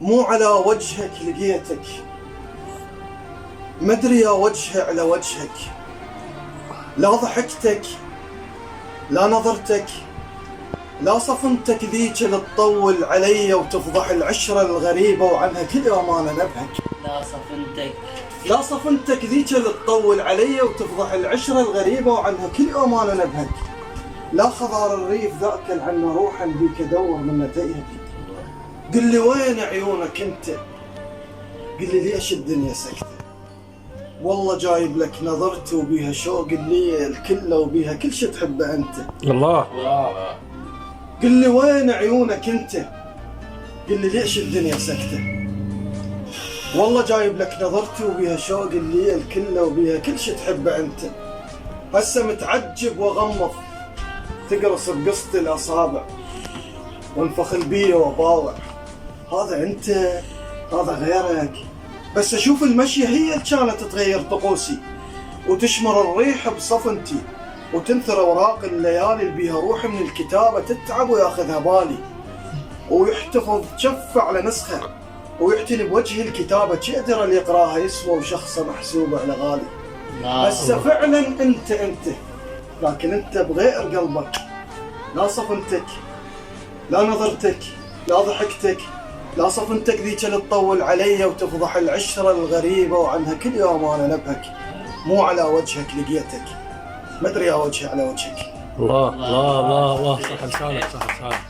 مو على وجهك لقيتك، مدري يا وجهي على وجهك، لا ضحكتك لا نظرتك لا صفنتك ذيك اللي تطول علي وتفضح العشرة الغريبة وعنها كل يوم أنا نبهك. لا صفنتك ذيك اللي تطول علي وتفضح العشرة الغريبة وعنها كل يوم أنا نبهك. لا خضار الريف ذاك عنا روحا بيك ادور من نتيهك. قل لي وين عيونك انت، قل لي ليش الدنيا سكتة، والله جايب لك نظرتي وبيها شوق اللي الكل وبيها كل شي تحبه انت. الله. قل لي وين عيونك انت، قل لي ليش الدنيا سكتة، والله جايب لك نظرتي وبيها شوق اللي الكل وبيها كل شي تحبه انت. هسه متعجب واغمض تقرص بقصة الاصابع وانفخ البيه واباوع. هذا انت، هذا غيرك، بس اشوف المشية هي اللي كانت تغير طقوسي وتشمر الريح بصفنتي وتنثر اوراق الليالي اللي بيها روح من الكتابة تتعب وياخذها بالي ويحتفظ جفة على نسخة ويعتني بوجه الكتابة تقدر اللي يقراها يسوى وشخصه محسوبة على غالي. هسه فعلا انت لكن انت بغير قلبك، لا صفنتك لا نظرتك لا ضحكتك لا صفنتك ذيك اللي تطول علي وتفضح العشرة الغريبة وعنها كل يوم انا نبهك. مو على وجهك لقيتك، مدري يا وجهي على وجهك. الله الله الله الله، صح لسانك، صح لسانك.